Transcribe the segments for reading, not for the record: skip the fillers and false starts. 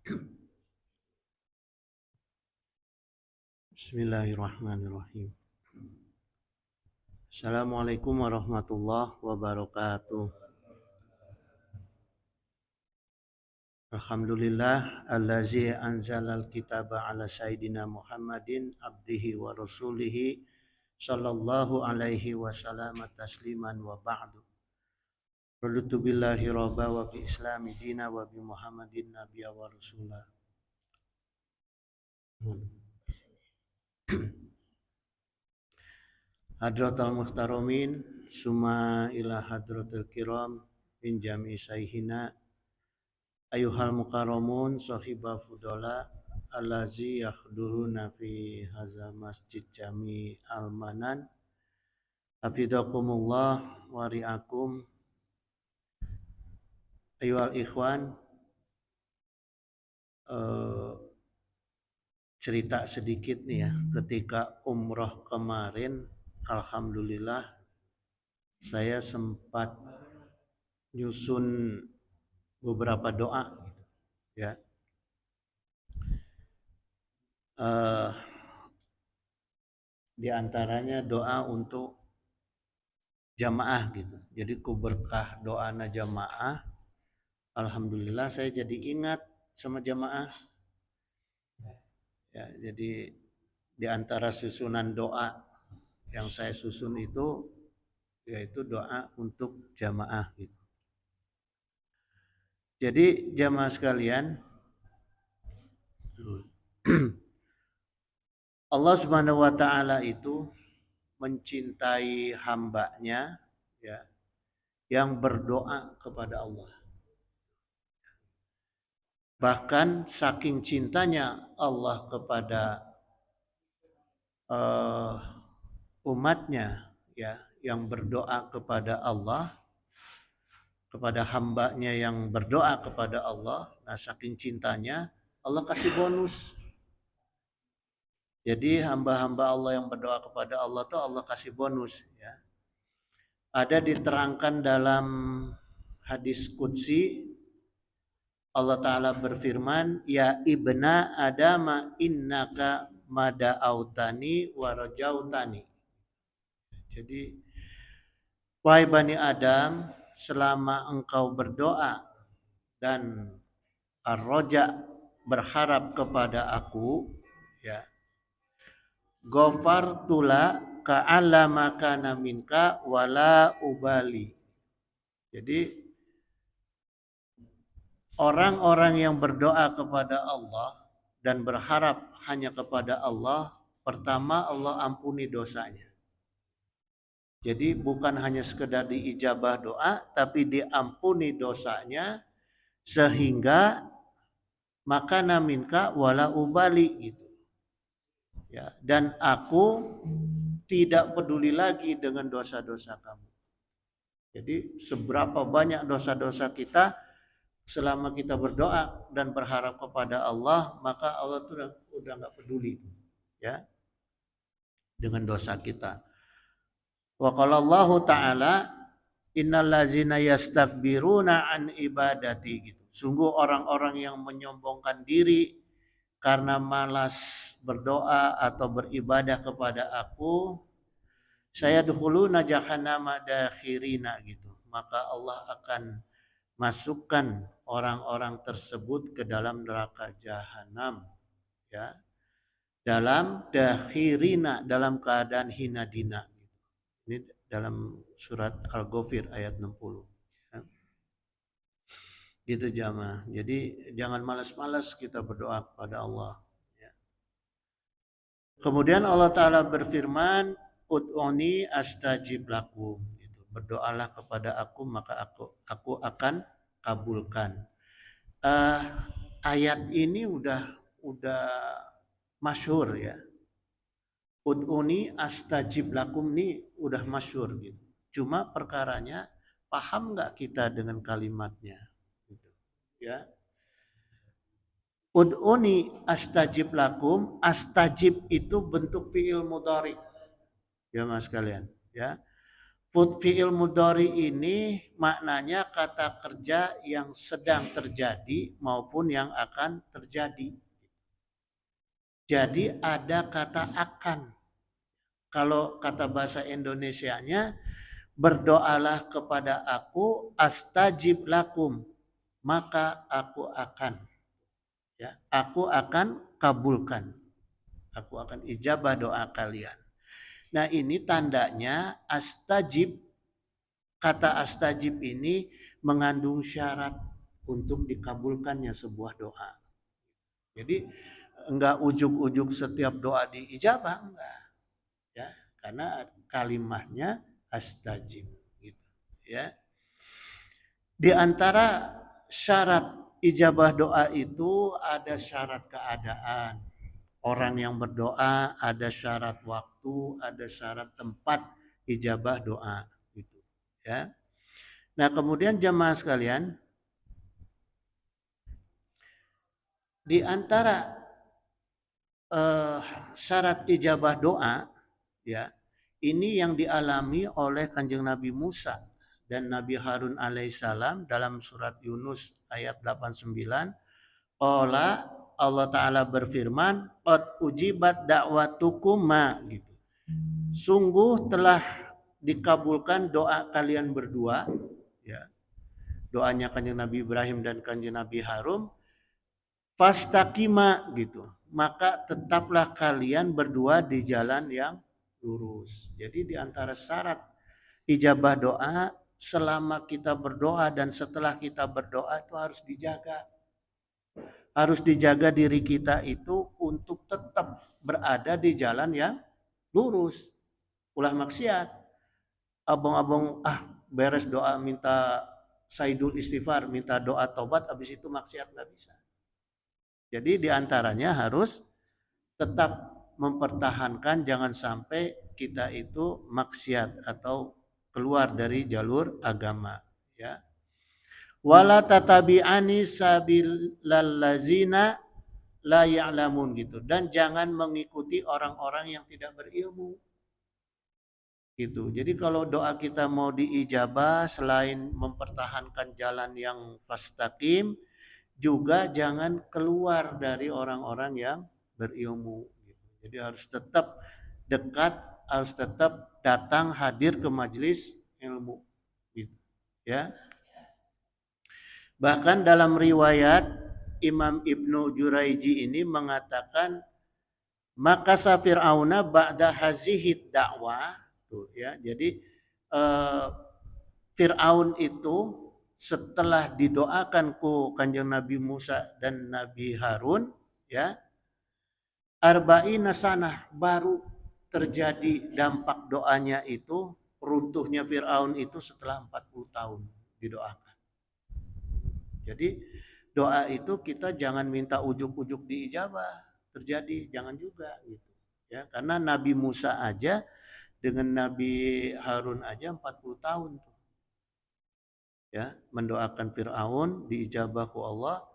Bismillahirrahmanirrahim. Assalamualaikum warahmatullahi wabarakatuh. Alhamdulillah allazi anzalal kitaba ala sayyidina Muhammadin abdihi wa rasulihi sallallahu alaihi wasallam tasliman wa ba'du. Raditu billahi rabba wa bi islami dina wa bi Muhammadin nabiyya wa rasulah. Hadratal muhtaromin summa ila hadratil kiram min jami'i sayhina ayuhal mukarramun sahiba fudola allazi yakhduruna fi hazal masjid jami almanan hafizakumullah wa ri'akum ayuhal ikhwan. Cerita sedikit nih ya, ketika umroh kemarin alhamdulillah saya sempat nyusun beberapa doa gitu ya. Di antaranya doa untuk jamaah gitu. Jadi ku berkah doana jamaah, alhamdulillah saya jadi ingat sama jamaah. Ya, jadi di antara susunan doa yang saya susun itu yaitu doa untuk jamaah gitu. Jadi jamaah sekalian, Allah Subhanahu wa taala itu mencintai hambanya ya yang berdoa kepada Allah. Bahkan saking cintanya Allah kepada umatnya ya yang berdoa kepada Allah, kepada hambanya yang berdoa kepada Allah, nah saking cintanya Allah kasih bonus. Jadi hamba-hamba Allah yang berdoa kepada Allah tuh Allah kasih bonus ya. Ada diterangkan dalam hadis qudsi, Allah Ta'ala berfirman, ya ibna adama innaka mada'autani wa rajautani. Jadi wahai Bani Adam, selama engkau berdoa dan ar-roja berharap kepada aku ya, ghafartula ka'allama kana minka wala ubali. Jadi orang-orang yang berdoa kepada Allah dan berharap hanya kepada Allah, pertama Allah ampuni dosanya. Jadi bukan hanya sekedar diijabah doa, tapi diampuni dosanya sehingga makana minka wala ubali gitu. Ya, dan aku tidak peduli lagi dengan dosa-dosa kamu. Jadi seberapa banyak dosa-dosa kita, selama kita berdoa dan berharap kepada Allah, maka Allah tuh udah nggak peduli ya dengan dosa kita. Wa qala Allah Ta'ala innal ladzina yastakbiruna an ibadati gitu. Sungguh orang-orang yang menyombongkan diri karena malas berdoa atau beribadah kepada aku, saya dukhuluna jahannama dakhirina gitu. Maka Allah akan masukkan orang-orang tersebut ke dalam neraka jahanam ya. Dalam dakhirina, dalam keadaan hina dina. Ini dalam surat Al-Ghafir ayat 60 ya. Gitu jamaah. Jadi jangan malas-malas kita berdoa kepada Allah ya. Kemudian Allah Ta'ala berfirman, ud'uni astajib lakum gitu. Berdoalah kepada aku maka aku akan kabulkan. Ayat ini udah masyhur ya. Ud'uni astajib lakum nih udah masyhur gitu. Cuma perkaranya paham nggak kita dengan kalimatnya gitu ya. Ud'uni astajib lakum, astajib itu bentuk fiil mudhari ya mas kalian ya. Fi'il mudhari ini maknanya kata kerja yang sedang terjadi maupun yang akan terjadi. Jadi ada kata akan. Kalau kata bahasa Indonesianya, berdoalah kepada aku, astajib lakum, maka aku akan, ya, aku akan kabulkan, aku akan ijabah doa kalian. Nah ini tandanya astajib. Kata astajib ini mengandung syarat untuk dikabulkannya sebuah doa. Jadi enggak ujuk-ujuk setiap doa diijabah, enggak, ya, karena kalimatnya astajib gitu, ya. Di antara syarat ijabah doa itu ada syarat keadaan. Orang yang berdoa ada syarat waktu, ada syarat tempat ijabah doa gitu, ya. Nah, kemudian jemaah sekalian, di antara eh, syarat ijabah doa, ya, ini yang dialami oleh Kanjeng Nabi Musa dan Nabi Harun alaihissalam dalam surat Yunus ayat 89. Allah Ta'ala berfirman, "Qad ujibat da'watukuma," gitu. Sungguh telah dikabulkan doa kalian berdua, ya. Doanya Kanjeng Nabi Ibrahim dan Kanjeng Nabi Harun, fastaqima gitu. Maka tetaplah kalian berdua di jalan yang lurus. Jadi di antara syarat ijabah doa, selama kita berdoa dan setelah kita berdoa itu harus dijaga. Harus dijaga diri kita itu untuk tetap berada di jalan yang lurus. Ulah maksiat. Abang-abang beres doa minta saidul istighfar, minta doa tobat, habis itu maksiat nggak bisa. Jadi diantaranya harus tetap mempertahankan jangan sampai kita itu maksiat atau keluar dari jalur agama, ya. Wala tatabi'ani sabilal lazina la ya'lamun gitu, dan jangan mengikuti orang-orang yang tidak berilmu gitu. Jadi kalau doa kita mau diijabah, selain mempertahankan jalan yang fastaqim, juga jangan keluar dari orang-orang yang berilmu gitu. Jadi harus tetap dekat, harus tetap datang hadir ke majelis ilmu gitu, ya. Bahkan dalam riwayat Imam Ibnu Juraiji ini mengatakan, maka Fir'auna ba'da hazihid dakwah tuh, ya. Jadi eh, Fir'aun itu setelah didoakan ku Kanjeng Nabi Musa dan Nabi Harun, ya, arba'ina sanah, baru terjadi dampak doanya itu, runtuhnya Fir'aun itu setelah 40 tahun didoakan. Jadi doa itu kita jangan minta ujuk-ujuk diijabah terjadi, jangan juga gitu, ya, karena Nabi Musa aja dengan Nabi Harun aja 40 tahun tuh, ya, mendoakan Firaun diijabah ku Allah,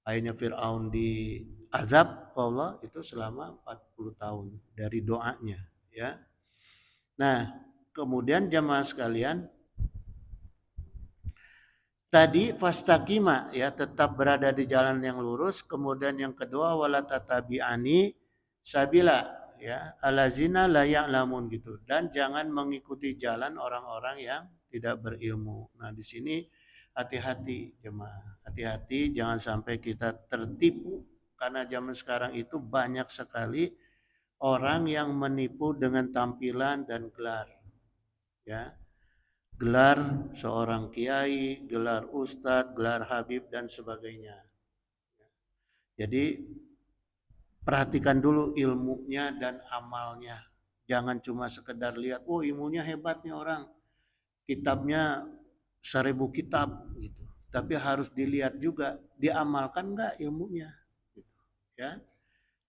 akhirnya Firaun diazab ku Allah itu selama 40 tahun dari doanya, ya. Nah, kemudian jemaah sekalian, tadi fastaqima, ya, tetap berada di jalan yang lurus. Kemudian yang kedua wala tatabi'ani sabila, ya, alazina la ya'lamun gitu. Dan jangan mengikuti jalan orang-orang yang tidak berilmu. Nah, di sini hati-hati jemaah. Hati-hati jangan sampai kita tertipu karena zaman sekarang itu banyak sekali orang yang menipu dengan tampilan dan gelar, ya. Gelar seorang kiai, gelar ustadz, gelar habib dan sebagainya. Jadi perhatikan dulu ilmunya dan amalnya. Jangan cuma sekedar lihat, oh ilmunya hebat nih orang, kitabnya 1000 kitab gitu. Tapi harus dilihat juga diamalkan enggak ilmunya, gitu, ya.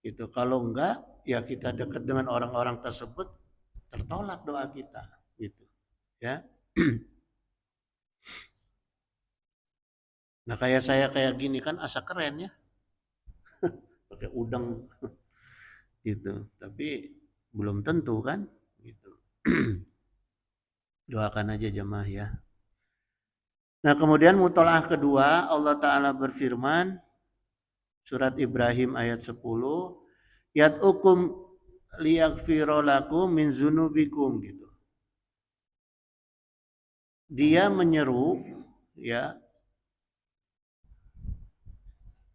Itu kalau enggak, ya kita dekat dengan orang-orang tersebut, tertolak doa kita, gitu, ya. Nah kayak saya kayak gini kan asa keren ya, pakai udang gitu. Tapi belum tentu kan gitu. Doakan aja jemaah ya. Nah, kemudian mutolaah kedua, Allah Ta'ala berfirman, surat Ibrahim ayat 10, yad'ukum liyaghfira lakum min zunubikum gitu. Dia menyeru ya,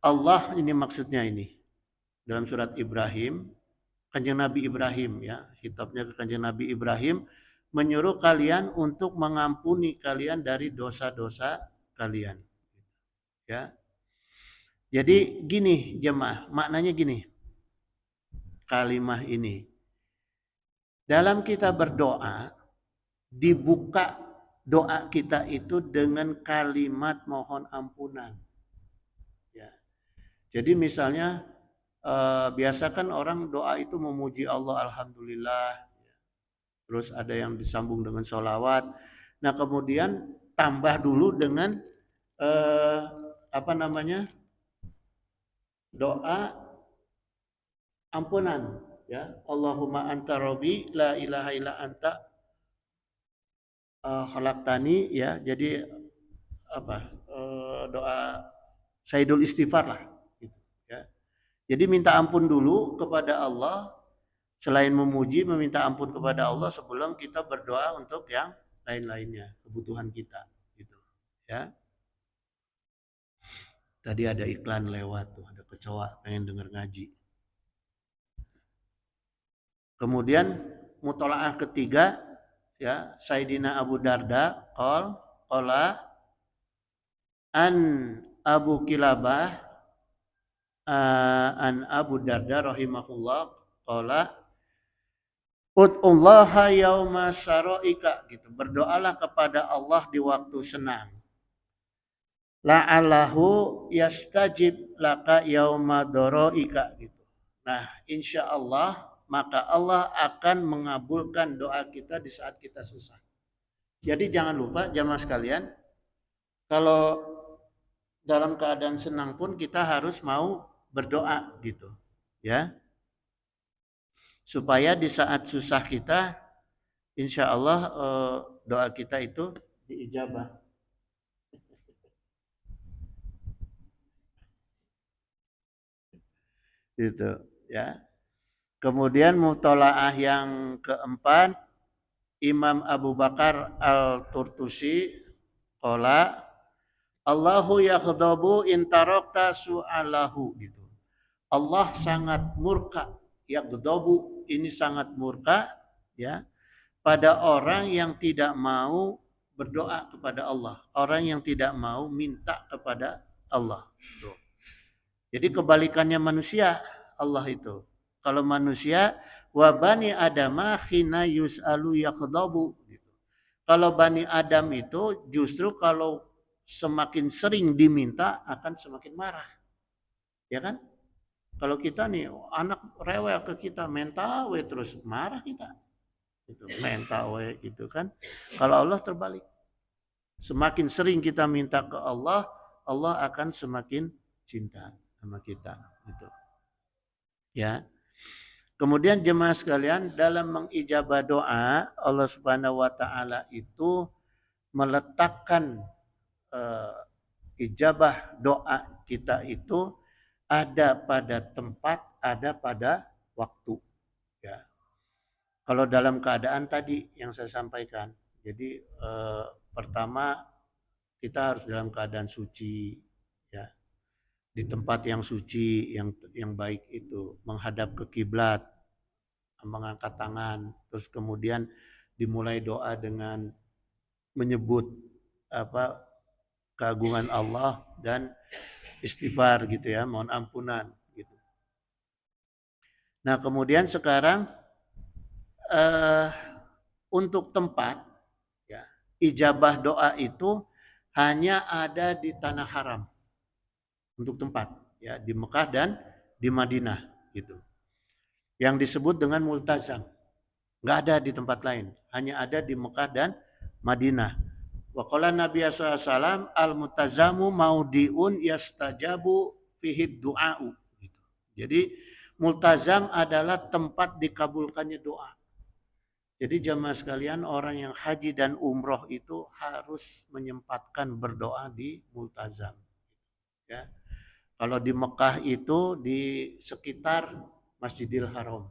Allah ini maksudnya ini dalam surat Ibrahim, Kanjeng Nabi Ibrahim ya, khitabnya ke Kanjeng Nabi Ibrahim menyuruh kalian untuk mengampuni kalian dari dosa-dosa kalian. Ya. Jadi gini jemaah, maknanya gini. Kalimah ini. Dalam kita berdoa, dibuka doa kita itu dengan kalimat mohon ampunan. Ya. Jadi misalnya biasa kan orang doa itu memuji Allah, alhamdulillah. Terus ada yang disambung dengan sholawat. Nah kemudian tambah dulu dengan eh, apa namanya doa ampunan. Ya, Allahumma anta robbi la ilaha illa anta khalaqtani ya. Jadi apa doa Sayyidul Istighfar lah gitu, ya. Jadi minta ampun dulu kepada Allah, selain memuji meminta ampun kepada Allah sebelum kita berdoa untuk yang lain-lainnya, kebutuhan kita gitu ya. Tadi ada iklan lewat tuh, ada kecoa pengen denger ngaji. Kemudian mutolaah ketiga ya, Sayyidina Abu Darda qala an Abu Kilabah an Abu Darda rahimahullah qala ud'ullaha yauma saroika gitu. Berdoalah kepada Allah di waktu senang. La'allahu yastajib laka yauma doroika gitu. Nah, insya Allah maka Allah akan mengabulkan doa kita di saat kita susah. Jadi jangan lupa jamaah sekalian, kalau dalam keadaan senang pun kita harus mau berdoa gitu, ya. Supaya di saat susah kita, insya Allah doa kita itu diijabah. Gitu, ya. Kemudian mutolaah yang keempat, Imam Abu Bakar Al-Turtusi qala Allahu yaghdabu in tarakta su'alahu gitu. Allah sangat murka, yaghdabu ini sangat murka ya pada orang yang tidak mau berdoa kepada Allah, orang yang tidak mau minta kepada Allah. Tuh. Jadi kebalikannya manusia Allah itu. Kalau manusia wa bani adama khina yus'alu yaghdabu gitu. Kalau Bani Adam itu justru kalau semakin sering diminta akan semakin marah. Ya kan? Kalau kita nih anak rewel ke kita minta we terus marah kita. Itu minta we gitu kan. Kalau Allah terbalik. Semakin sering kita minta ke Allah, Allah akan semakin cinta sama kita gitu. Ya. Kemudian jemaah sekalian, dalam mengijabah doa, Allah Subhanahu wa taala itu meletakkan ijabah doa kita itu ada pada tempat, ada pada waktu. Ya. Kalau dalam keadaan tadi yang saya sampaikan, jadi pertama kita harus dalam keadaan suci, ya, di tempat yang suci, yang baik itu, menghadap ke kiblat, mengangkat tangan, terus kemudian dimulai doa dengan menyebut apa keagungan Allah dan istighfar gitu ya, mohon ampunan gitu. Nah kemudian sekarang eh, untuk tempat ya, ijabah doa itu hanya ada di tanah haram untuk tempat ya, di Mekah dan di Madinah gitu. Yang disebut dengan multazam. Nggak ada di tempat lain, hanya ada di Mekah dan Madinah. Wa qala Nabi sallallahu alaihi wasallam al-multazamu maudiun yastajabu fihi du'a'u gitu. Jadi multazam adalah tempat dikabulkannya doa. Jadi jamaah sekalian, orang yang haji dan umroh itu harus menyempatkan berdoa di multazam. Ya. Kalau di Mekah itu di sekitar Masjidil Haram,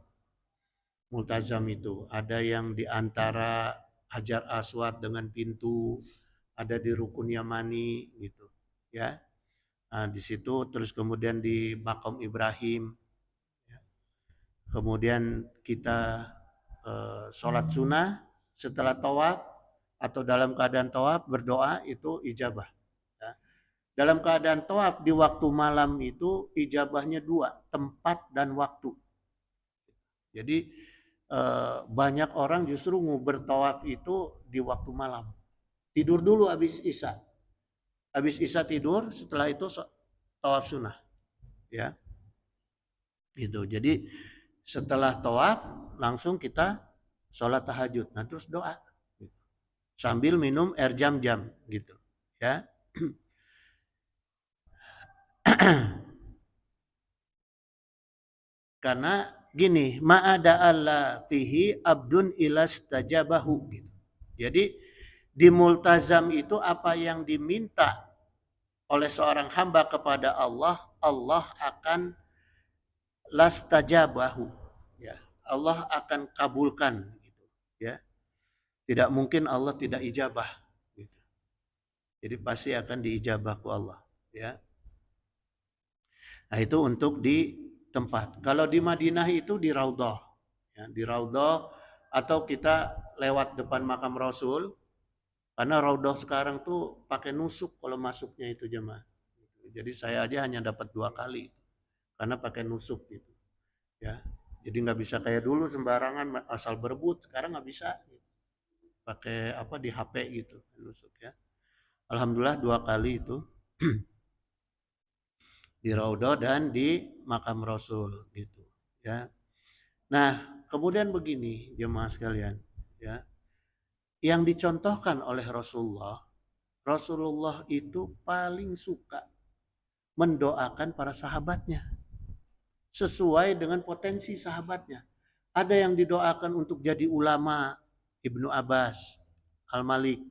multazam itu ada yang di antara Hajar Aswad dengan pintu, ada di Rukun Yamani gitu, ya. Nah, di situ terus kemudian di Makom Ibrahim, ya. Kemudian kita sholat sunnah setelah tawaf atau dalam keadaan tawaf berdoa itu ijabah. Ya. Dalam keadaan tawaf di waktu malam itu ijabahnya dua, tempat dan waktu. Jadi banyak orang justru bertawaf itu di waktu malam. Tidur dulu habis isya. Habis isya tidur, setelah itu tawaf sunnah. Ya, gitu. Jadi setelah tawaf langsung kita sholat tahajud. Nah terus doa. Sambil minum air jam-jam gitu. Ya. Karena gini, ma'ada Allah fihi abdun ilastajabahu gitu. Jadi di multazam itu apa yang diminta oleh seorang hamba kepada Allah, Allah akan lastajabahu. Ya, Allah akan kabulkan gitu, ya. Tidak mungkin Allah tidak ijabah gitu. Jadi pasti akan diijabah ku Allah, ya. Nah, itu untuk di tempat. Kalau di Madinah itu di Raudhah, ya, di Raudhah atau kita lewat depan makam Rasul, karena Raudhah sekarang tuh pakai nusuk kalau masuknya itu jemaah. Jadi saya aja hanya dapat 2 kali karena pakai nusuk gitu, ya. Jadi nggak bisa kayak dulu sembarangan asal berebut, sekarang nggak bisa. Pakai apa di HP gitu nusuk, ya. Alhamdulillah 2 kali itu di Raudhah dan di makam Rasul gitu, ya. Nah, kemudian begini jemaah sekalian, ya. Yang dicontohkan oleh Rasulullah, Rasulullah itu paling suka mendoakan para sahabatnya sesuai dengan potensi sahabatnya. Ada yang didoakan untuk jadi ulama, Ibnu Abbas, Al-Malik,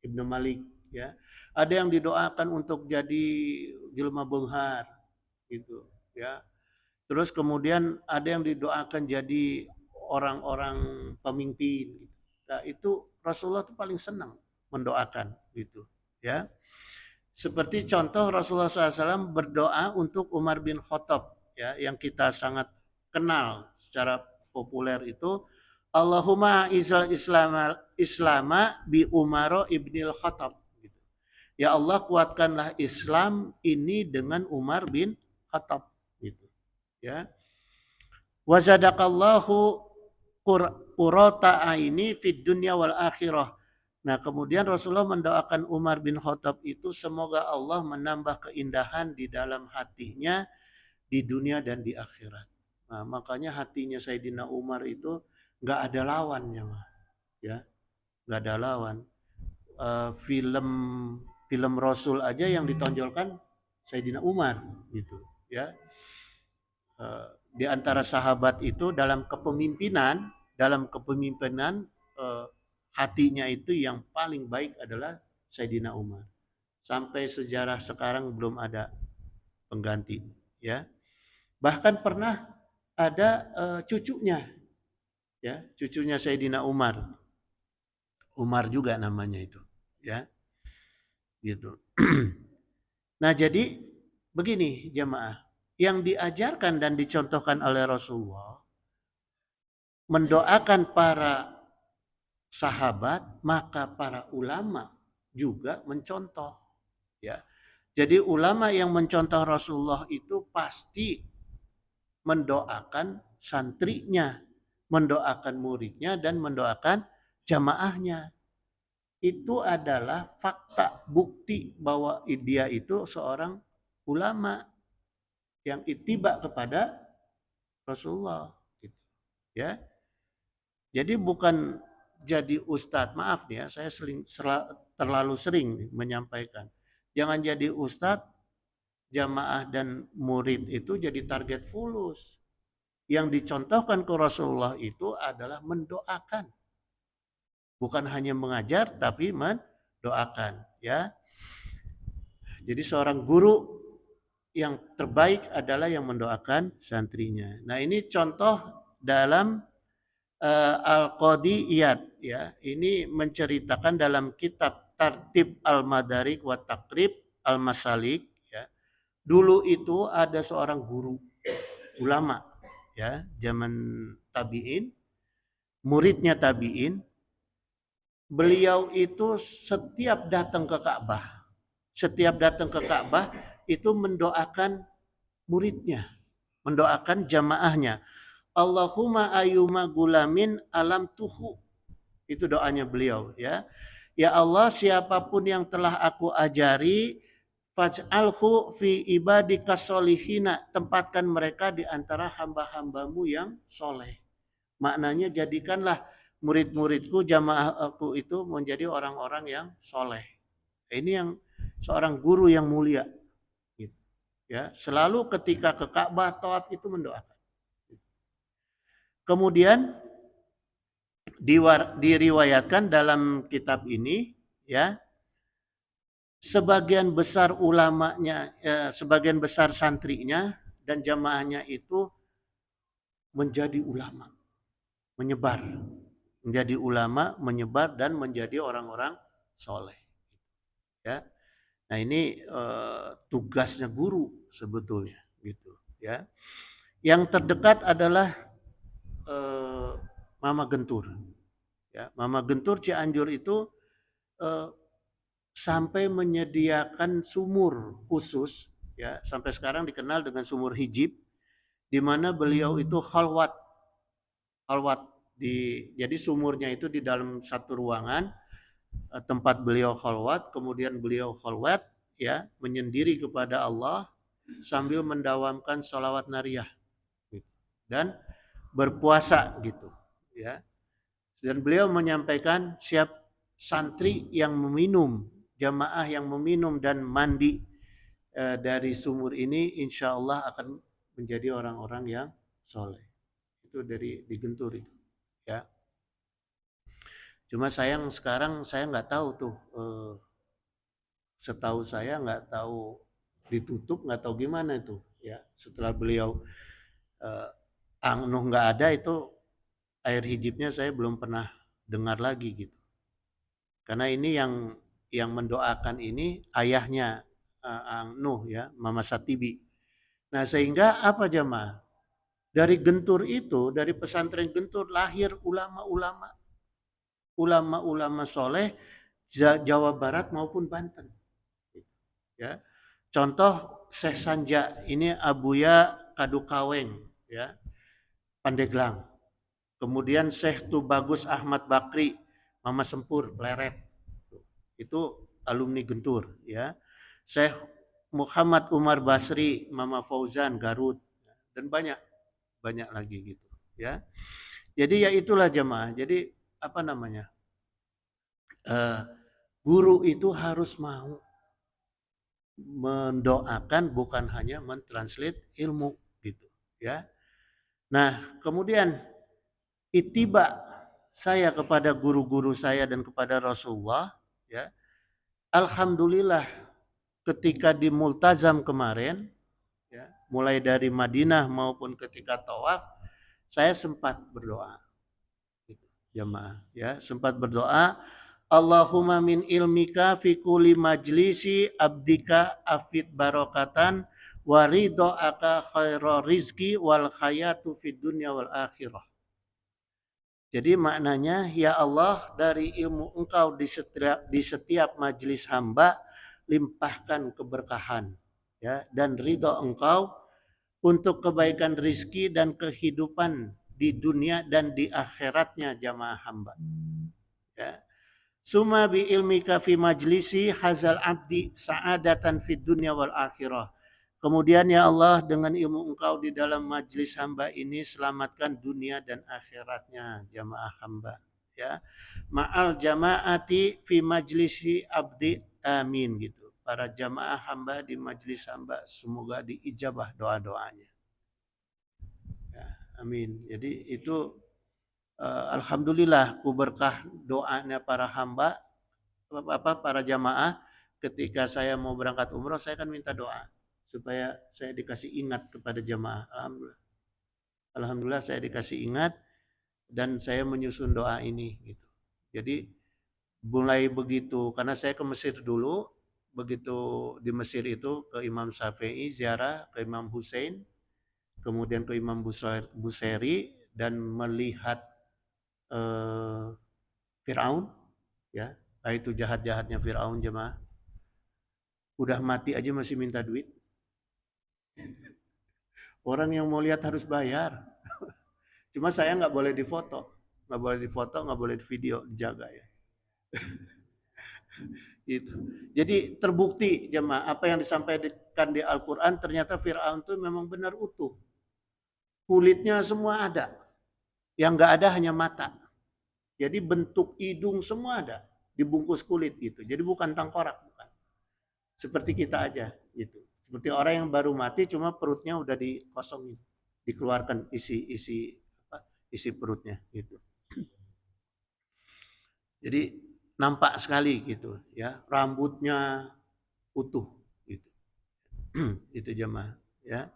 Ibnu Malik, ya. Ada yang didoakan untuk jadi jelma benghar gitu, ya. Terus kemudian ada yang didoakan jadi orang-orang pemimpin. Nah, itu Rasulullah itu paling senang mendoakan gitu, ya. Seperti contoh Rasulullah SAW berdoa untuk Umar bin Khattab, ya, yang kita sangat kenal secara populer itu Allahumma izal islama bi Umaro ibnil Khattab. Gitu. Ya Allah kuatkanlah Islam ini dengan Umar bin Khattab. Gitu. Ya. Wazadakallahu qurrata aini fid dunya wal akhirah. Nah, kemudian Rasulullah mendoakan Umar bin Khattab itu semoga Allah menambah keindahan di dalam hatinya di dunia dan di akhirat. Nah, makanya hatinya Sayyidina Umar itu nggak ada lawannya, ya, nggak ada lawan. Film film Rasul aja yang ditonjolkan Sayyidina Umar, gitu, ya. Di antara sahabat itu dalam kepemimpinan hatinya itu yang paling baik adalah Sayyidina Umar. Sampai sejarah sekarang belum ada pengganti, ya. Bahkan pernah ada cucunya, ya, cucunya Sayyidina Umar. Umar juga namanya itu, ya. Gitu. Nah, jadi begini jemaah, yang diajarkan dan dicontohkan oleh Rasulullah mendoakan para sahabat, maka para ulama juga mencontoh, ya. Jadi ulama yang mencontoh Rasulullah itu pasti mendoakan santrinya, mendoakan muridnya dan mendoakan jamaahnya. Itu adalah fakta bukti bahwa dia itu seorang ulama yang ittiba kepada Rasulullah, gitu, ya. Jadi bukan jadi ustadz, maaf nih ya, saya terlalu sering menyampaikan. Jangan jadi ustadz, jamaah dan murid itu jadi target fulus. Yang dicontohkan ke Rasulullah itu adalah mendoakan. Bukan hanya mengajar tapi mendoakan, ya. Jadi seorang guru yang terbaik adalah yang mendoakan santrinya. Nah, ini contoh dalam Al-Qadiyat, ya. Ini menceritakan dalam kitab Tartib Al-Madarik wa Taqrib Al-Masalik, ya. Dulu itu ada seorang guru ulama, ya, zaman tabi'in, muridnya tabi'in. Beliau itu setiap datang ke Ka'bah itu mendoakan muridnya, mendoakan jamaahnya. Allahumma ayyuma gulamin alam tuhu. Itu doanya beliau, ya. Ya Allah, siapapun yang telah aku ajari, faj'alhu fi ibadika solihina, tempatkan mereka di antara hamba-hambamu yang soleh. Maknanya jadikanlah murid-muridku, jamaah aku itu menjadi orang-orang yang soleh. Ini yang seorang guru yang mulia, gitu, ya. Selalu ketika ke Ka'bah tawaf itu mendoakan. Kemudian diriwayatkan dalam kitab ini, ya, sebagian besar ulamanya, sebagian besar santrinya dan jamaahnya itu menjadi ulama, menyebar, dan menjadi orang-orang soleh, ya. Nah, ini tugasnya guru sebetulnya, gitu, ya. Yang terdekat adalah Mama Gentur, ya. Mama Gentur Cianjur itu eh, sampai menyediakan sumur khusus, ya, sampai sekarang dikenal dengan sumur hijib, di mana beliau itu khalwat, khalwat jadi sumurnya itu di dalam satu ruangan, tempat beliau khalwat, kemudian beliau khalwat, ya, menyendiri kepada Allah sambil mendawamkan sholawat nariyah, gitu, dan berpuasa, gitu, ya. Dan beliau menyampaikan siap santri yang meminum, jamaah yang meminum dan mandi dari sumur ini, insya Allah akan menjadi orang-orang yang soleh. Itu dari digentur itu, ya. Cuma sayang sekarang saya nggak tahu tuh, setahu saya nggak tahu ditutup, nggak tahu gimana itu, ya. Setelah beliau eh, Angnuh nggak ada, itu air hijibnya saya belum pernah dengar lagi, gitu. Karena ini yang mendoakan ini ayahnya Nuh, ya, Mama Satibi. Nah, sehingga apa jemaah? Dari Gentur itu, dari pesantren Gentur lahir ulama-ulama, ulama-ulama soleh Jawa Barat maupun Banten. Ya, contoh Syekh Sanja ini Abuya Kadukaweng, ya, Pandeglang. Kemudian Syekh Tubagus Ahmad Bakri, Mama Sempur, Pleret. Itu alumni Gentur, ya. Syekh Muhammad Umar Basri, Mama Fauzan, Garut, dan banyak banyak lagi, gitu, ya. Jadi ya itulah jemaah. Jadi apa namanya? Eh, Guru itu harus mau mendoakan, bukan hanya mentranslate ilmu, gitu, ya. Nah, kemudian itiba saya kepada guru-guru saya dan kepada Rasulullah, ya. Alhamdulillah ketika di Multazam kemarin, ya, mulai dari Madinah maupun ketika tawaf, saya sempat berdoa, gitu, jamaah, ya, sempat berdoa, Allahumma min ilmika fi kulli majlisi abdika afid barokatan wa ridho'aka khairu rizki wal hayatu fid dunya wal akhirah. Jadi maknanya, ya Allah, dari ilmu Engkau di setiap majelis hamba limpahkan keberkahan, ya, dan ridho Engkau untuk kebaikan rizki dan kehidupan di dunia dan di akhiratnya jamaah hamba, ya. Suma bi ilmika fi majlisi hazal abdi sa'adatan fid dunya wal akhirah. Kemudian ya Allah, dengan ilmu Engkau di dalam majlis hamba ini selamatkan dunia dan akhiratnya jamaah hamba, ya. Ma'al jamaati fi majlisi abdi, amin, gitu. Para jamaah hamba di majlis hamba semoga diijabah doa-doanya. Ya, amin. Jadi itu Alhamdulillah ku berkah doanya para hamba, para jamaah ketika saya mau berangkat umroh saya kan minta doa supaya saya dikasih ingat kepada jamaah. Alhamdulillah. Alhamdulillah saya dikasih ingat dan saya menyusun doa ini gitu. Jadi mulai begitu karena saya ke Mesir dulu, begitu di Mesir itu ke Imam Syafi'i ziarah, ke Imam Hussein, kemudian ke Imam Buseri dan melihat eh, Firaun ya. Nah, itu jahat-jahatnya Firaun jemaah. Udah mati aja masih minta duit. Orang yang mau lihat harus bayar. Cuma saya nggak boleh difoto, nggak boleh difoto, nggak boleh di video, dijaga ya. Itu. Jadi terbukti jemaah apa yang disampaikan di Al-Quran ternyata Fir'aun itu memang benar utuh. Kulitnya semua ada. Yang nggak ada hanya mata. Jadi bentuk hidung semua ada. Dibungkus kulit gitu. Jadi bukan tengkorak. Bukan. Seperti kita aja gitu. Seperti orang yang baru mati cuma perutnya udah dikosongin. Dikeluarkan isi perutnya gitu. Jadi nampak sekali gitu ya, rambutnya utuh gitu. Itu jemaah ya.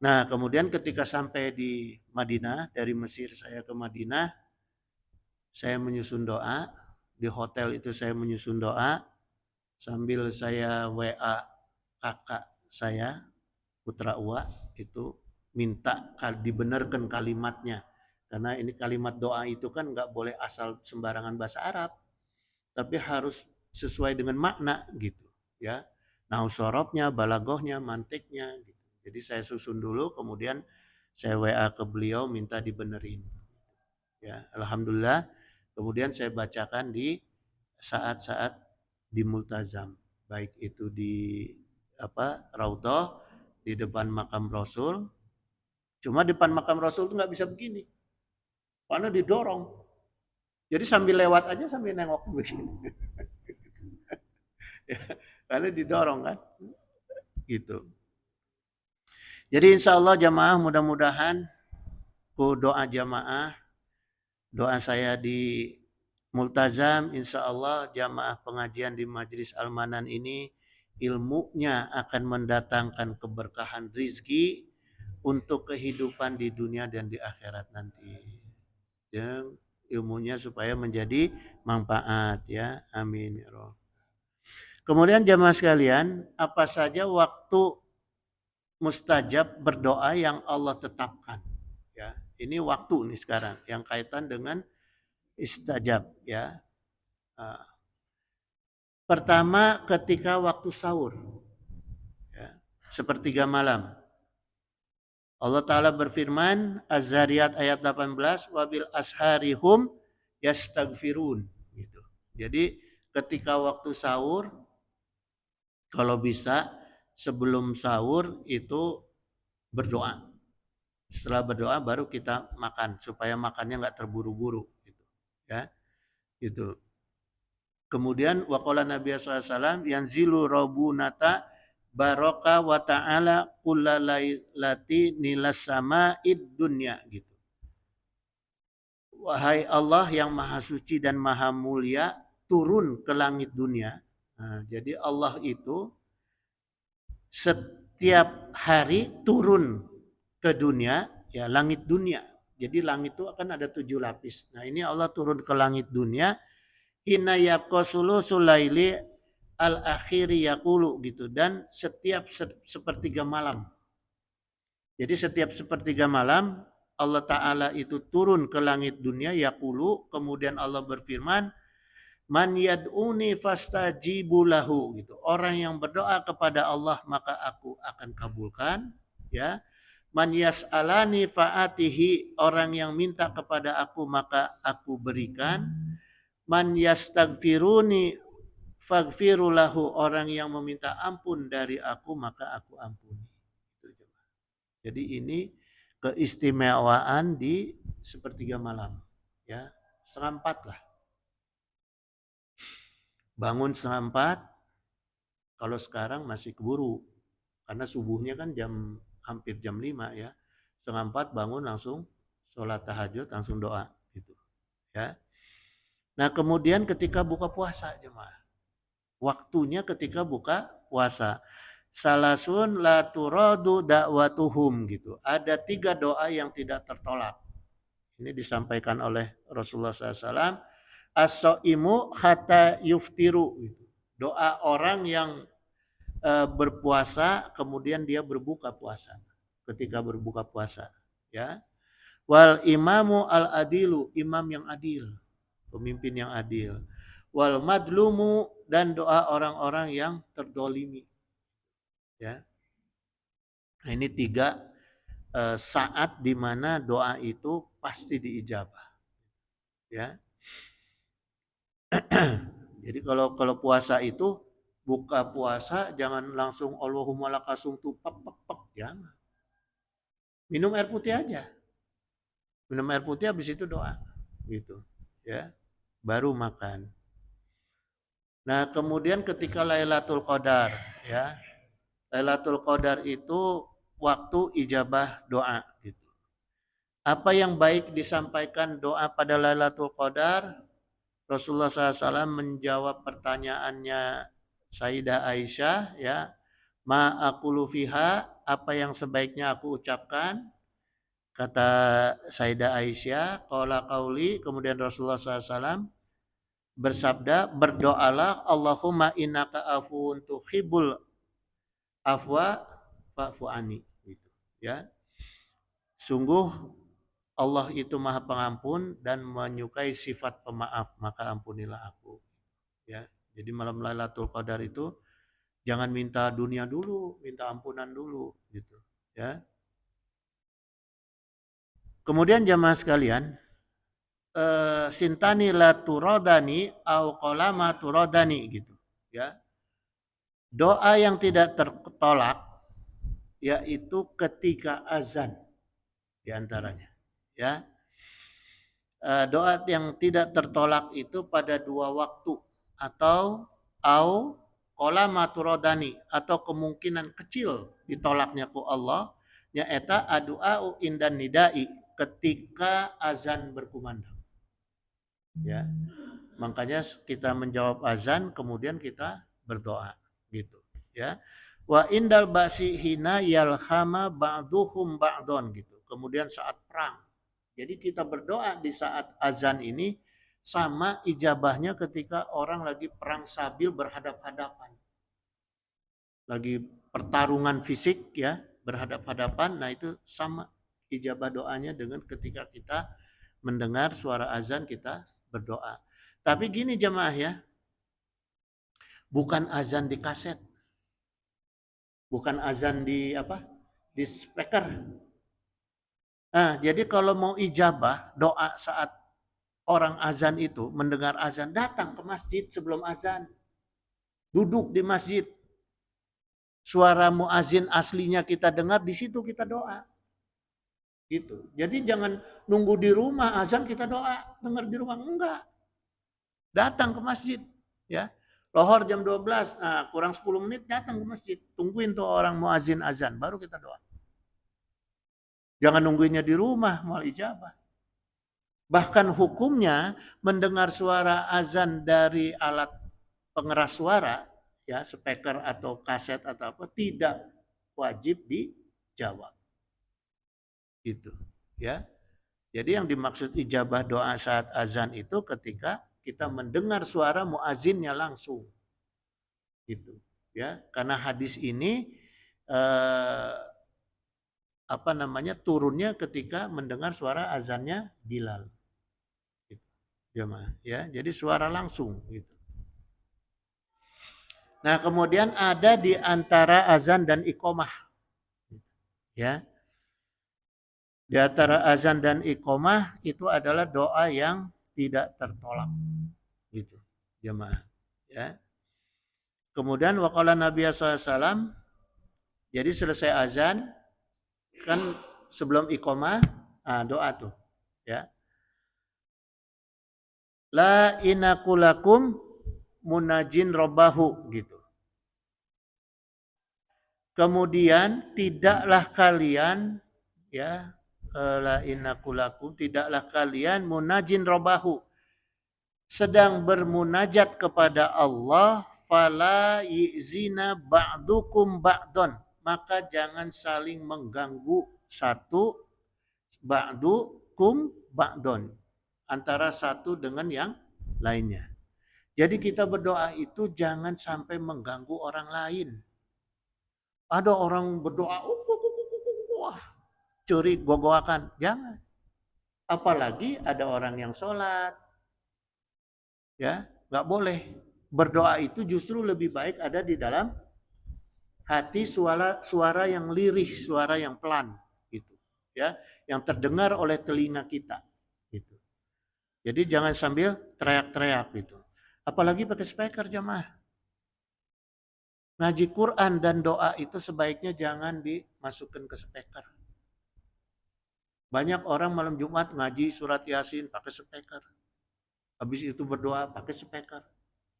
Nah, kemudian ketika sampai di Madinah, dari Mesir saya ke Madinah, saya menyusun doa, di hotel itu saya menyusun doa sambil saya WA kakak saya, Putra Uwa itu minta dibenarkan kalimatnya. Karena ini kalimat doa itu kan nggak boleh asal sembarangan bahasa Arab, tapi harus sesuai dengan makna gitu ya. Nah, sorobnya, balagohnya, mantiknya gitu. Jadi saya susun dulu, kemudian saya WA ke beliau minta dibenerin. Ya, alhamdulillah. Kemudian saya bacakan di saat-saat di multazam, baik itu di Raudhah, di depan makam Rasul. Cuma depan makam Rasul itu nggak bisa begini, karena didorong. Jadi sambil lewat aja sambil nengok begini. Karena didorong kan, gitu. Jadi insya Allah jamaah mudah-mudahan doa jamaah, doa saya di multazam, insya Allah jamaah pengajian di Majlis Al-Manan ini ilmunya akan mendatangkan keberkahan rizki untuk kehidupan di dunia dan di akhirat nanti. Yang ilmunya supaya menjadi manfaat ya. Amin ya Allah. Kemudian jamaah sekalian, apa saja waktu mustajab berdoa yang Allah tetapkan ya. Ini waktu nih sekarang yang kaitan dengan istajab ya. Pertama ketika waktu sahur ya, sepertiga malam. Allah Ta'ala berfirman Az-Zariyat ayat 18 wabil asharihum yastagfirun gitu. Jadi ketika waktu sahur kalau bisa sebelum sahur itu berdoa. Setelah berdoa baru kita makan supaya makannya nggak terburu-buru gitu ya. Itu. Kemudian waqala Nabi SAW yanzilu rabbunata baraka wa ta'ala kullalailati nilas sama'id dunya gitu. Wahai Allah yang maha suci dan maha mulia turun ke langit dunia. Nah, jadi Allah itu setiap hari turun ke dunia, ya langit dunia. Jadi langit itu akan ada 7 lapis. Nah ini Allah turun ke langit dunia. Hina yaqasulu sulaili al akhiri yaqulu gitu. Dan setiap sepertiga malam. Jadi setiap sepertiga malam Allah Ta'ala itu turun ke langit dunia yaqulu. Kemudian Allah berfirman, man yad'uni fastajibu lahu gitu. Orang yang berdoa kepada Allah maka aku akan kabulkan ya. Man yas'alani fa'atihi, orang yang minta kepada aku maka aku berikan. Man yastaghfiruni faghfiru lahu, orang yang meminta ampun dari aku maka aku ampuni. Jadi ini keistimewaan di sepertiga malam ya. Setengah 4 lah. Bangun setengah 4, kalau sekarang masih keburu. Karena subuhnya kan hampir jam 5 ya. Setengah 4 bangun langsung sholat tahajud langsung doa gitu ya. Nah, kemudian ketika buka puasa jemaah. Waktunya ketika buka puasa. Salasun la turadu da'watuhum gitu. Ada 3 doa yang tidak tertolak. Ini disampaikan oleh Rasulullah SAW. As-so'imu hatta yuftiru gitu. Doa orang yang berpuasa kemudian dia berbuka puasa. Ketika berbuka puasa, ya. Wal imamu al adilu, imam yang adil, pemimpin yang adil. Wal madlumu, dan doa orang-orang yang terdolimi, ya. Nah, ini 3 saat di mana doa itu pasti diijabah, ya. Jadi kalau puasa itu buka puasa jangan langsung Allahumma lakasumtu pek pek pek, jangan. Minum air putih aja. Minum air putih habis itu doa gitu, ya. Baru makan. Nah, kemudian ketika Lailatul Qadar, ya. Lailatul Qadar itu waktu ijabah doa gitu. Apa yang baik disampaikan doa pada Lailatul Qadar? Rasulullah SAW menjawab pertanyaannya Sayyidah Aisyah, ya. Ma aqulu fiha, apa yang sebaiknya aku ucapkan? Kata Sayyidah Aisyah, qala qauli, kemudian Rasulullah SAW bersabda, berdoalah Allahumma innaka afuwun tuhibbul afwa fa'fu anni gitu, ya. Sungguh Allah itu Maha Pengampun dan menyukai sifat pemaaf, maka ampunilah aku, ya. Jadi malam Lailatul Qadar itu jangan minta dunia dulu, minta ampunan dulu gitu, ya. Kemudian jamaah sekalian, sintani la turodani au kolama turodani gitu, ya. Doa yang tidak tertolak yaitu ketika azan diantaranya, ya. Doa yang tidak tertolak itu pada 2 waktu atau au kolama turodani, atau kemungkinan kecil ditolaknya ku Allah nyaeta adu'au indan nidai, ketika azan berkumandang, ya. Makanya kita menjawab azan kemudian kita berdoa gitu, ya. Wa indal basi hina yalhama ba'duhum ba'don gitu. Kemudian saat perang. Jadi kita berdoa di saat azan ini sama ijabahnya ketika orang lagi perang sabil berhadap-hadapan. Lagi pertarungan fisik, ya, berhadap-hadapan. Nah, itu sama ijabah doanya dengan ketika kita mendengar suara azan kita berdoa. Tapi gini jemaah, ya, bukan azan di kaset, bukan azan di apa, di speaker. Nah, jadi kalau mau ijabah doa saat orang azan itu mendengar azan, datang ke masjid sebelum azan, duduk di masjid, suara muazin aslinya kita dengar, di situ kita doa. Gitu. Jadi jangan nunggu di rumah azan kita doa, dengar di rumah, enggak. Datang ke masjid, ya. Lohor jam 12, nah, kurang 10 menit datang ke masjid. Tungguin tuh orang muazin azan, baru kita doa. Jangan nungguinnya di rumah, mau ijabah. Bahkan hukumnya mendengar suara azan dari alat pengeras suara, ya, speaker atau kaset atau apa, tidak wajib dijawab. Gitu, ya. Jadi yang dimaksud ijabah doa saat azan itu ketika kita mendengar suara muazinnya langsung. Gitu, ya. Karena hadis ini apa namanya, turunnya ketika mendengar suara azannya Bilal. Gitu, jemaah, ya. Jadi suara langsung gitu. Nah, kemudian ada di antara azan dan iqomah, ya. Di antara azan dan iqomah itu adalah doa yang tidak tertolak, gitu, jemaah, ya. Kemudian waqala Nabi SAW, jadi selesai azan kan sebelum iqomah, doa tuh, ya. La inakulakum munajin robbahu gitu. Kemudian tidaklah kalian, ya, la innakulakum, tidaklah kalian munajin robahu, sedang bermunajat kepada Allah, fala yizina ba'dukum ba'don, maka jangan saling mengganggu satu, ba'dukum ba'don, antara satu dengan yang lainnya. Jadi kita berdoa itu jangan sampai mengganggu orang lain. Ada orang berdoa, wah, curi gogoakan, jangan. Apalagi ada orang yang sholat, ya, nggak boleh. Berdoa itu justru lebih baik ada di dalam hati, suara yang lirih, suara yang pelan, gitu, ya, yang terdengar oleh telinga kita, gitu. Jadi jangan sambil teriak-teriak, gitu. Apalagi pakai speaker jamaah. Ngaji Quran dan doa itu sebaiknya jangan dimasukkan ke speaker. Banyak orang malam Jumat ngaji surat Yasin pakai speaker. Habis itu berdoa pakai speaker.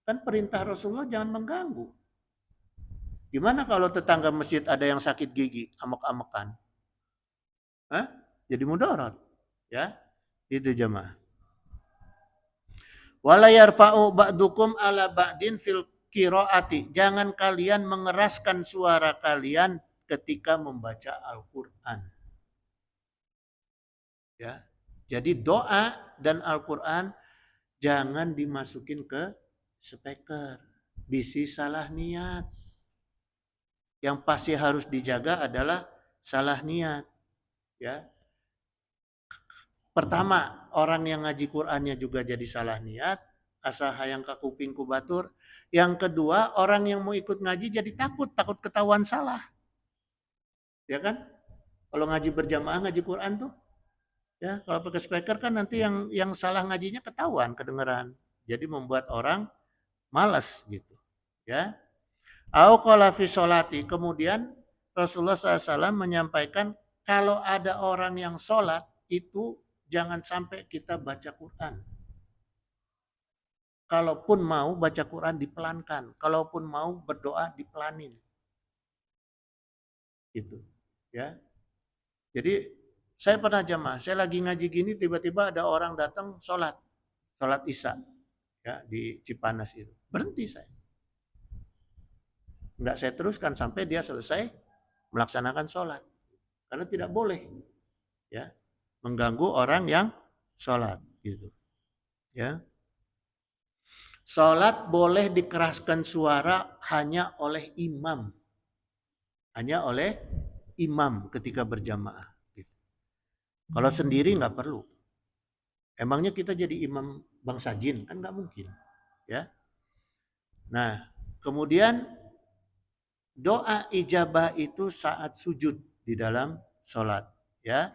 Kan perintah Rasulullah jangan mengganggu. Gimana kalau tetangga masjid ada yang sakit gigi, amek-amekan? Hah? Jadi mudarat. Ya, itu jemaah. Wala yarfa'u ba'dukum ala ba'din fil qiraati. Jangan kalian mengeraskan suara kalian ketika membaca Al-Qur'an. Ya. Jadi doa dan Al-Qur'an jangan dimasukin ke speaker. Bisi salah niat. Yang pasti harus dijaga adalah salah niat. Ya. Pertama, orang yang ngaji Qur'annya juga jadi salah niat, asa hayang ka kuping ku batur. Yang kedua, orang yang mau ikut ngaji jadi takut ketahuan salah. Ya kan? Kalau ngaji berjamaah ngaji Quran tuh, ya, kalau pakai speaker kan nanti yang salah ngajinya ketahuan, kedengeran. Jadi membuat orang malas gitu. Ya. Au qala fi sholati, kemudian Rasulullah SAW menyampaikan kalau ada orang yang sholat itu jangan sampai kita baca Quran. Kalaupun mau baca Quran dipelankan, kalaupun mau berdoa dipelanin. Gitu. Ya. Jadi saya pernah jamaah, saya lagi ngaji gini tiba-tiba ada orang datang sholat Isya, ya, di Cipanas itu. Berhenti saya. Enggak saya teruskan sampai dia selesai melaksanakan sholat. Karena tidak boleh, ya, mengganggu orang yang sholat, gitu. Ya. Sholat boleh dikeraskan suara hanya oleh imam. Hanya oleh imam ketika berjamaah. Gitu. Kalau sendiri nggak perlu. Emangnya kita jadi imam bangsa jin? Kan nggak mungkin. Ya. Nah, kemudian doa ijabah itu saat sujud di dalam sholat. Ya.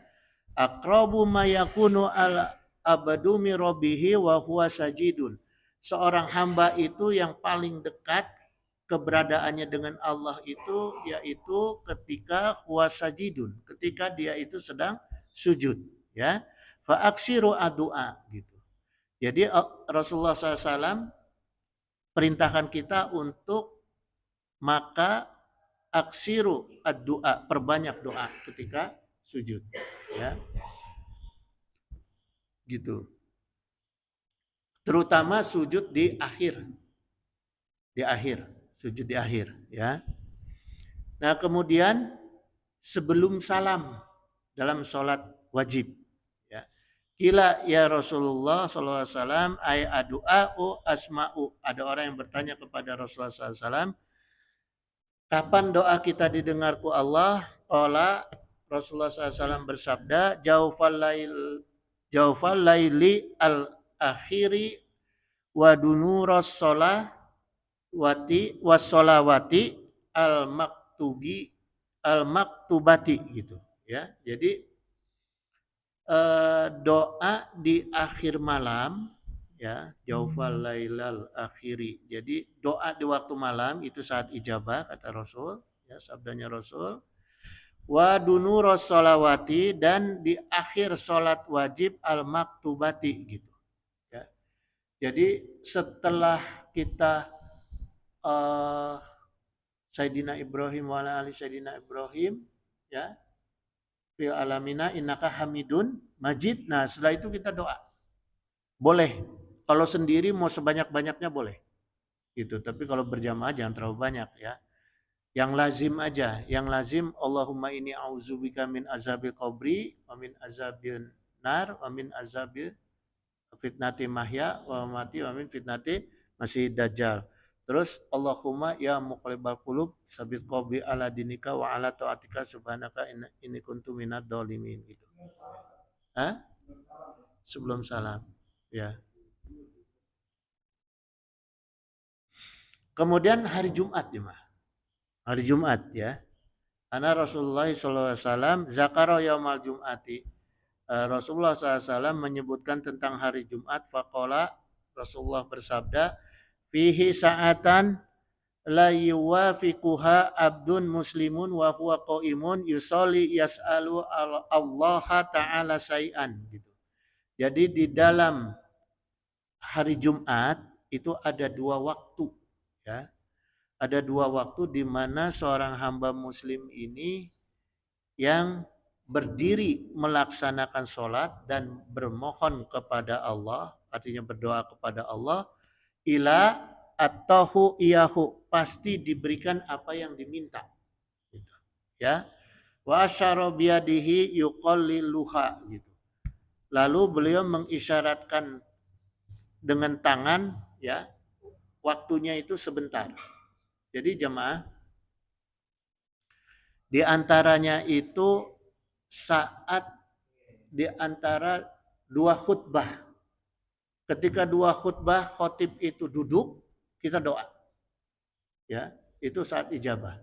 Aqrabu mayakunu al abadu mi rabbihi wa huwa sajidun. Seorang hamba itu yang paling dekat keberadaannya dengan Allah itu yaitu ketika huwa sajidun, ketika dia itu sedang sujud, ya. Fa aksiru addu'a gitu. Jadi Rasulullah SAW perintahkan kita untuk maka aksiru addu'a, perbanyak doa ketika sujud, ya. Gitu. Terutama sujud di akhir. Sujud di akhir, ya. Nah, kemudian sebelum salam dalam sholat wajib, ya. Kila ya Rasulullah SAW ay adu'a'u asma'u. Ada orang yang bertanya kepada Rasulullah SAW, kapan doa kita didengarku Allah? Qala, Rasulullah SAW bersabda, jaufal laili al akhiri wa dunuras sholawati wassolawati al maktubati gitu, ya. Jadi doa di akhir malam, ya, jaufal lailal akhiri. Jadi doa di waktu malam itu saat ijabah kata Rasul, ya, sabdanya Rasul. Wa dunuras sholawati, dan di akhir sholat wajib al maktubati gitu, ya. Jadi setelah kita uh, Sayyidina Ibrahim wa ala ali Sayyidina Ibrahim, ya, fil alamina innaka hamidun majid. Nah, setelah itu kita doa. Boleh. Kalau sendiri mau sebanyak-banyaknya boleh. Gitu. Tapi kalau berjamaah jangan terlalu banyak ya. Yang lazim aja, yang lazim Allahumma inni a'udzubika min azabil qabri wa min azabil nar wa min azabil fitnati mahya wa mati wa min fitnati masih dajjal. Terus Allahumma ya muqallibal qulub sabit qalbi ala dinika wa ala taatika subhanaka inni kuntu minad dzalimin gitu. Hah? Sebelum salam. Ya. Kemudian hari Jumat jemaah. Hari Jumat ya. Karena Rasulullah SAW zakara yaumal jum'ati. Rasulullah SAW menyebutkan tentang hari Jumat. Faqala Rasulullah bersabda, fihi sa'atan la yuwafiquha abdun muslimun wa huwa qaimun yusolli yas'alu Allah ta'ala say'an gitu. Jadi di dalam hari Jumat itu ada dua waktu ya. Ada dua waktu di mana seorang hamba muslim ini yang berdiri melaksanakan sholat dan bermohon kepada Allah, artinya berdoa kepada Allah, ila atahu iyahu, pasti diberikan apa yang diminta. Gitu. Ya. Wa asyara biyadihi yuqalliluha gitu. Lalu beliau mengisyaratkan dengan tangan ya, waktunya itu sebentar. Jadi jemaah, di antaranya itu saat di antara dua khutbah. Ketika dua khutbah khotib itu duduk, kita doa. Ya, itu saat ijabah.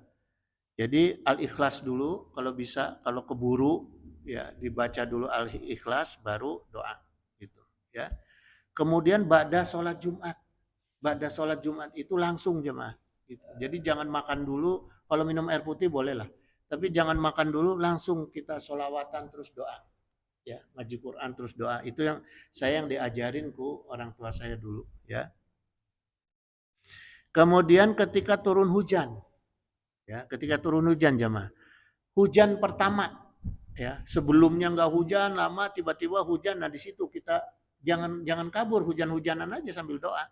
Jadi al-ikhlas dulu kalau bisa, kalau keburu ya dibaca dulu al-ikhlas baru doa gitu ya. Kemudian ba'da sholat Jumat. Ba'da sholat Jumat itu langsung jemaah. Gitu. Jadi jangan makan dulu, kalau minum air putih boleh lah. Tapi jangan makan dulu, langsung kita sholawatan terus doa. Ya, ngaji Quran terus doa. Itu yang saya diajarin ku orang tua saya dulu. Ya. Kemudian ketika turun hujan. Ya, ketika turun hujan jemaah. Hujan pertama. Ya, sebelumnya nggak hujan, lama tiba-tiba hujan. Nah di situ kita jangan kabur, hujan-hujanan aja sambil doa.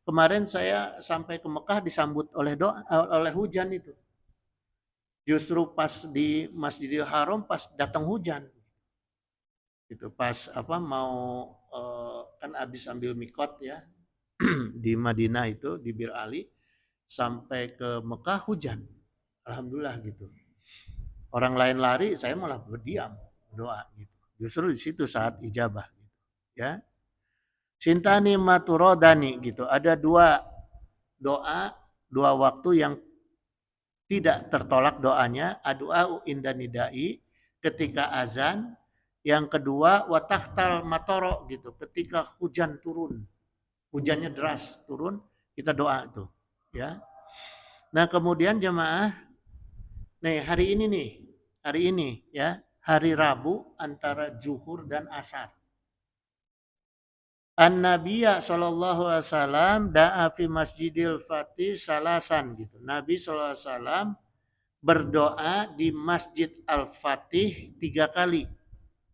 Kemarin saya sampai ke Mekah disambut oleh oleh hujan itu. Justru pas di Masjidil Haram pas datang hujan. Itu pas mau kan habis ambil mikot ya di Madinah itu di Bir Ali sampai ke Mekah hujan. Alhamdulillah gitu. Orang lain lari, saya malah berdiam doa gitu. Justru di situ saat ijabah gitu. Ya. Sintani maturodani gitu. Ada dua doa, dua waktu yang tidak tertolak doanya. Adu'au inda nidai ketika azan. Yang kedua watahtal matoro gitu. Ketika hujan turun. Hujannya deras turun, kita doa tuh. Ya. Nah kemudian jemaah, nih hari ini ya, hari Rabu antara zuhur dan asar. An-Nabiya sallallahu alaihi wasallam da'a fi Masjidil Fatih salasan gitu. Nabi sallallahu alaihi wasallam berdoa di Masjid Al-Fatih 3 kali.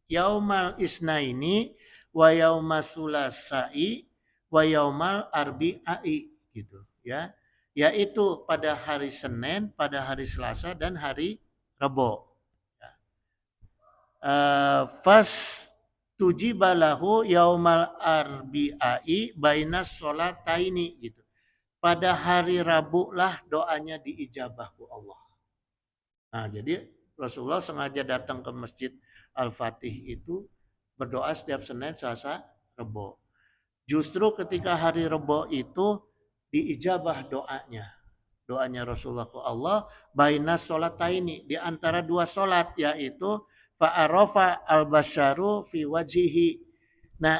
Yaumal isnaini wa yaumas sulasai wa yaumal arbi'i gitu ya. Yaitu pada hari Senin, pada hari Selasa dan hari Rabu. Fas tujibalahu yaumal arbi'i bainas sholataini gitu. Pada hari Rabu lah doanya diijabah ku Allah. Nah, jadi Rasulullah sengaja datang ke Masjid Al-Fatih itu berdoa setiap Senin, Selasa, Rabu. Justru ketika hari Rabu itu diijabah doanya. Doanya Rasulullah ke Allah bainas sholataini, di antara dua sholat, yaitu fa'arafa al-basyaru fi wajihi. Nah,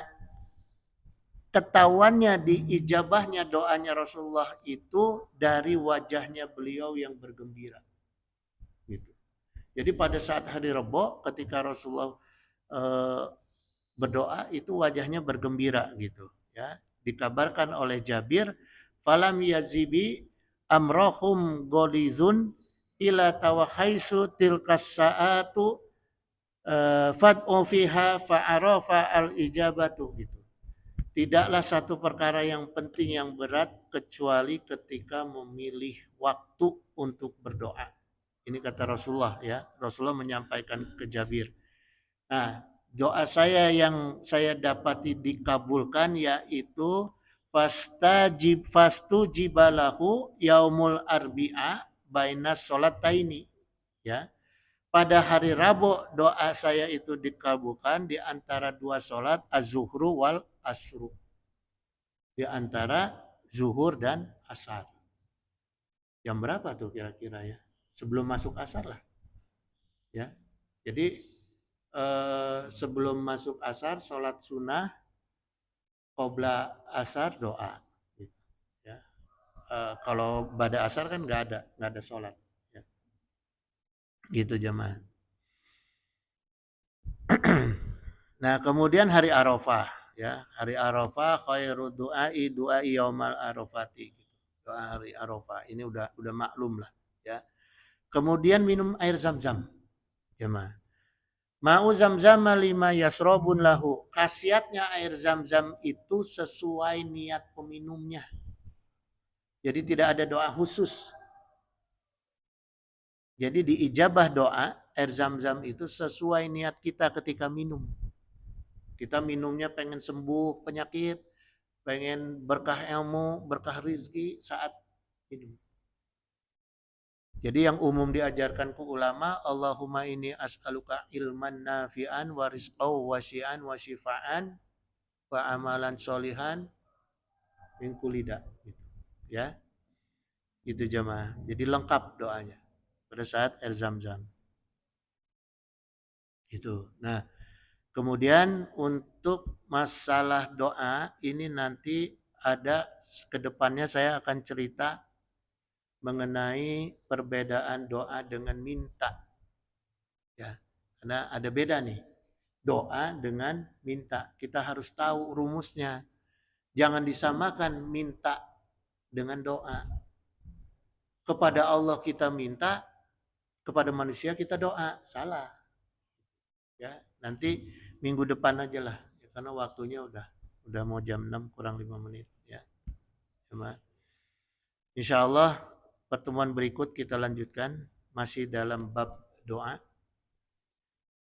ketahuannya diijabahnya doanya Rasulullah itu dari wajahnya beliau yang bergembira. Gitu. Jadi pada saat hari Rabu ketika Rasulullah berdoa itu wajahnya bergembira gitu ya. Dikabarkan oleh Jabir, falam yazibi amrohum golizun ila tawahaisu tilkas saatu Fad'u fiha fa'arafa al-ijabatu gitu. Tidaklah satu perkara yang penting yang berat kecuali ketika memilih waktu untuk berdoa. Ini kata Rasulullah ya. Rasulullah menyampaikan ke Jabir. Nah, doa saya yang saya dapati dikabulkan yaitu fastu jibalahu yaumul arbi'a bainas solataini ya. Pada hari Rabu doa saya itu dikabulkan di antara dua solat az-zuhru wal asru. Di antara zuhur dan asar. Jam berapa tuh kira-kira ya? Sebelum masuk asar lah ya. Jadi sebelum masuk asar solat sunnah, qobla asar doa. Gitu, ya. Kalau pada asar kan nggak ada sholat. Ya. Gitu jemaah. Nah kemudian hari Arafah, ya hari Arafah khairu du'ai du'ai yaumal arafati. Gitu. Doa hari Arafah ini udah maklum lah, ya. Kemudian minum air zam-zam, jemaah. Ma'u zam-zam lima yasrobun lahu. Khasiatnya air zam-zam itu sesuai niat peminumnya. Jadi tidak ada doa khusus. Jadi diijabah doa air zam-zam itu sesuai niat kita ketika minum. Kita minumnya pengen sembuh penyakit, pengen berkah ilmu, berkah rizki saat minum. Jadi yang umum diajarkan ke ulama, Allahumma inni as'aluka ilman nafi'an wa rizqan wasi'an wa syifa'an wa amalan solihan min kulida. Gitu. Ya, itu jemaah. Jadi lengkap doanya pada saat air zam-zam. Itu. Nah, kemudian untuk masalah doa ini nanti ada kedepannya saya akan cerita mengenai perbedaan doa dengan minta. Ya, karena ada beda nih. Doa dengan minta. Kita harus tahu rumusnya. Jangan disamakan minta dengan doa. Kepada Allah kita minta, kepada manusia kita doa. Salah. Ya, nanti minggu depan aja lah. Ya, karena waktunya udah mau jam 6 kurang 5 menit ya. Cuma insya Allah pertemuan berikut kita lanjutkan masih dalam bab doa.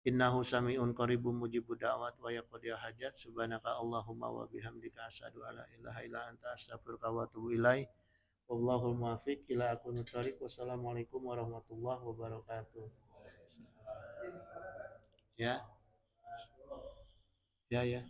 Innahu sami'un qaribun mujibud da'wat wa yaqdi hajat subhanaka Allahumma wa bihamdika asyhadu alla ilaha illa anta astaghfiruka wa atubu ilaik. Wallahul muwaffiq ila aqwamit thoriq. Wassalamualaikum warahmatullahi wabarakatuh. Ya. Ya ya.